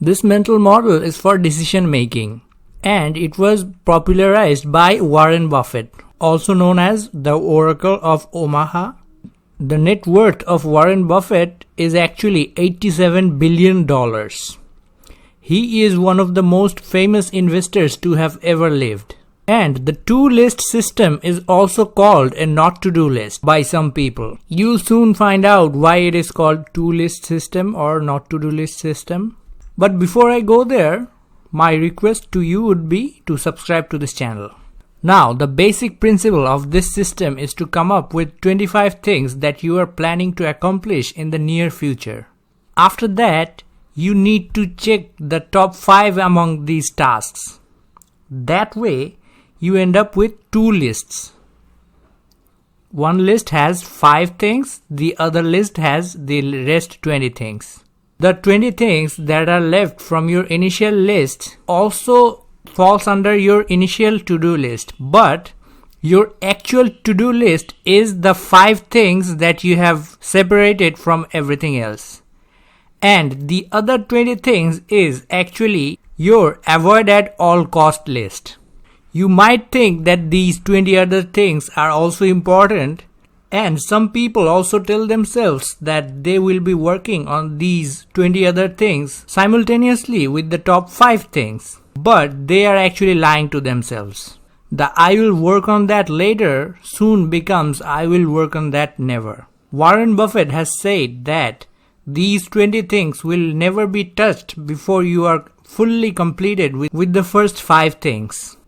This mental model is for decision making, and it was popularized by Warren Buffett, also known as the Oracle of Omaha. The net worth of Warren Buffett is actually $87 billion. He is one of the most famous investors to have ever lived. And the to-list system is also called a not-to-do list by some people. You'll soon find out why it is called to-list system or not-to-do list system. But before I go there, my request to you would be to subscribe to this channel. Now, the basic principle of this system is to come up with 25 things that you are planning to accomplish in the near future. After that, you need to check the top 5 among these tasks. That way, you end up with 2 lists. One list has 5 things, the other list has the rest 20 things. The 20 things that are left from your initial list also falls under your initial to-do list, but your actual to-do list is the 5 things that you have separated from everything else. And the other 20 things is actually your avoid at all cost list. You might think that these 20 other things are also important, and some people also tell themselves that they will be working on these 20 other things simultaneously with the top 5 things. But they are actually lying to themselves. The I will work on that later soon becomes I will work on that never. Warren Buffett has said that these 20 things will never be touched before you are fully completed with the first 5 things.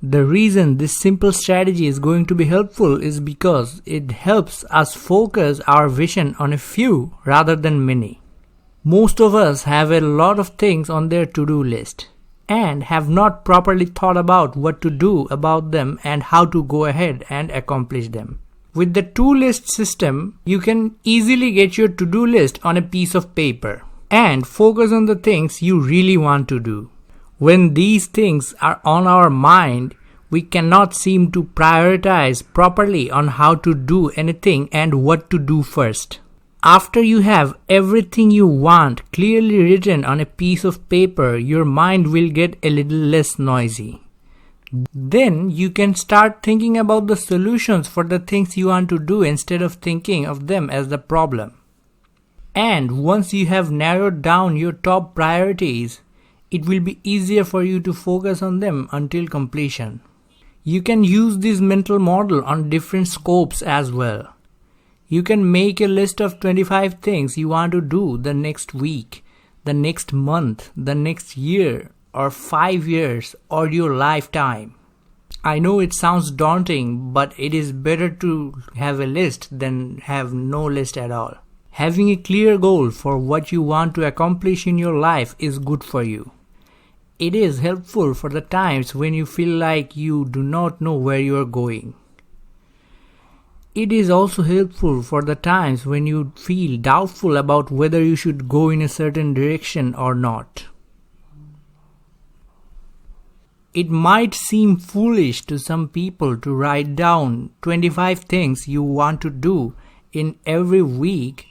The reason this simple strategy is going to be helpful is because it helps us focus our vision on a few rather than many. Most of us have a lot of things on their to-do list and have not properly thought about what to do about them and how to go ahead and accomplish them. With the to-list system, you can easily get your to-do list on a piece of paper and focus on the things you really want to do. When these things are on our mind, we cannot seem to prioritize properly on how to do anything and what to do first. After you have everything you want clearly written on a piece of paper, your mind will get a little less noisy. Then you can start thinking about the solutions for the things you want to do instead of thinking of them as the problem. And once you have narrowed down your top priorities, it will be easier for you to focus on them until completion. You can use this mental model on different scopes as well. You can make a list of 25 things you want to do the next week, the next month, the next year, or 5 years, or your lifetime. I know it sounds daunting, but it is better to have a list than have no list at all. Having a clear goal for what you want to accomplish in your life is good for you. It is helpful for the times when you feel like you do not know where you are going. It is also helpful for the times when you feel doubtful about whether you should go in a certain direction or not. It might seem foolish to some people to write down 25 things you want to do in every week,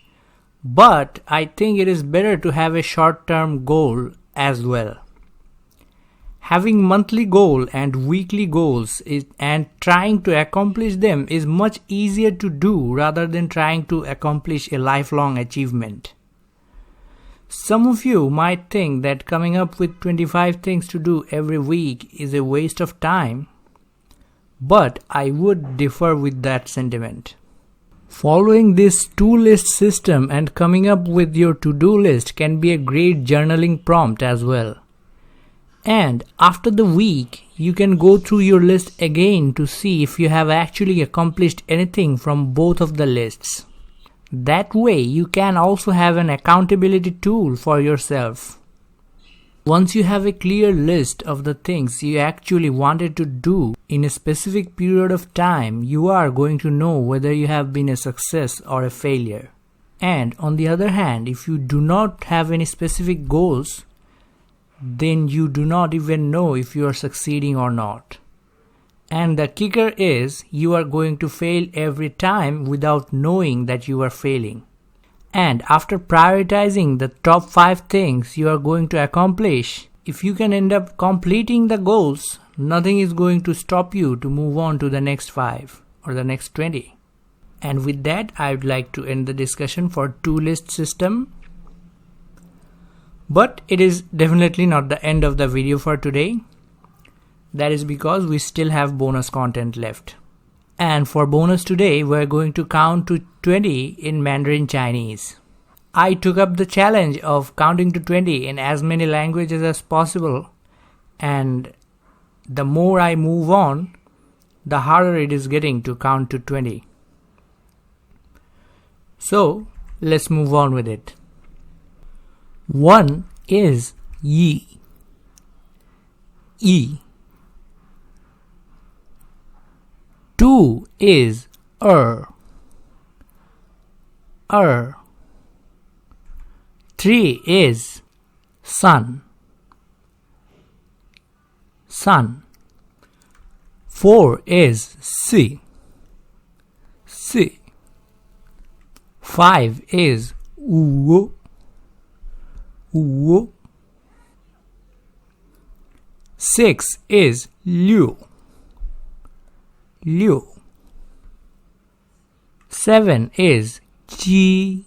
but I think it is better to have a short-term goal as well. Having monthly goal and weekly goals and trying to accomplish them is much easier to do rather than trying to accomplish a lifelong achievement. Some of you might think that coming up with 25 things to do every week is a waste of time, but I would differ with that sentiment. Following this to-list system and coming up with your to-do list can be a great journaling prompt as well. And after the week, you can go through your list again to see if you have actually accomplished anything from both of the lists. That way, you can also have an accountability tool for yourself. Once you have a clear list of the things you actually wanted to do in a specific period of time, you are going to know whether you have been a success or a failure. And on the other hand, if you do not have any specific goals, then you do not even know if you are succeeding or not. And the kicker is, you are going to fail every time without knowing that you are failing. And after prioritizing the top 5 things you are going to accomplish, if you can end up completing the goals, nothing is going to stop you to move on to the next 5 or the next 20. And with that, I would like to end the discussion for to-list system. But it is definitely not the end of the video for today. That is because we still have bonus content left. And for bonus today, we're going to count to 20 in Mandarin Chinese. I took up the challenge of counting to 20 in as many languages as possible, and the more I move on, the harder it is getting to count to 20. So, let's move on with it. 1 is yi. Yi. 2 is er. 3 is sun. 4 is si. 5 is wu. 6 is liu. 7 is ji.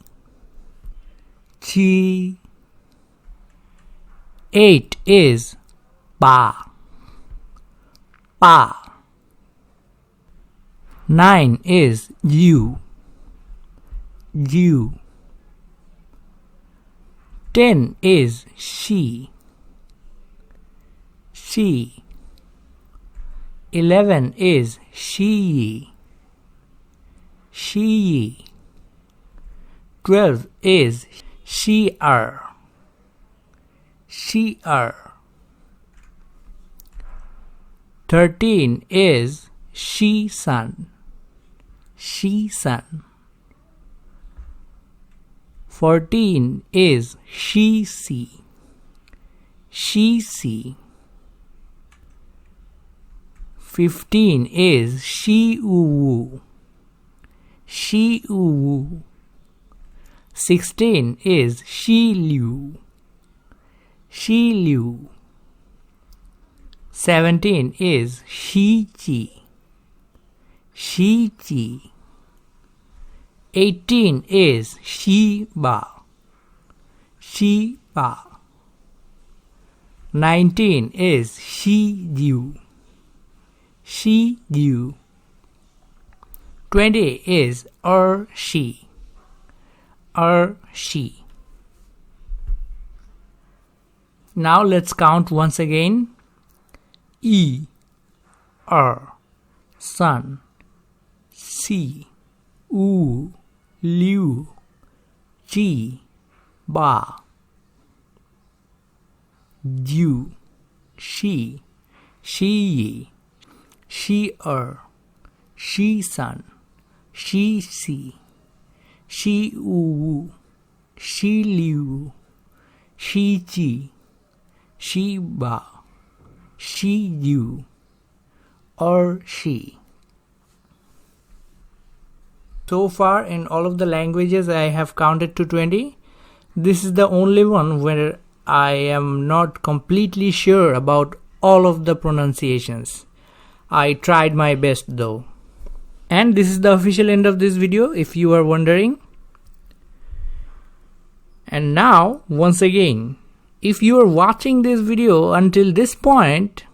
8 is ba. 9 is you. 10 is she. 11 is she. 12 is she-er. 13 is she-sun. 14 is she-see. 15 is she-uwu. 16 is she-liu. 17 is she-ji. 18 is she-ba. 19 is she-diu. 20 is she. Now let's count once again. Yi, sun, si, wu, liu, ji, ba, diu, she, she-yi, she-er, she-sun, she-si, she-uwu, she-liu, she-ji, she-ba, she-diu, she. So far in all of the languages I have counted to 20. This is the only one where I am not completely sure about all of the pronunciations. I tried my best though. And this is the official end of this video if you are wondering. And now once again, if you are watching this video until this point,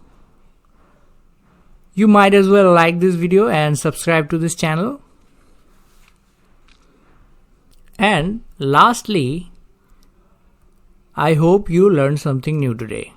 you might as well like this video and subscribe to this channel. And lastly, I hope you learned something new today.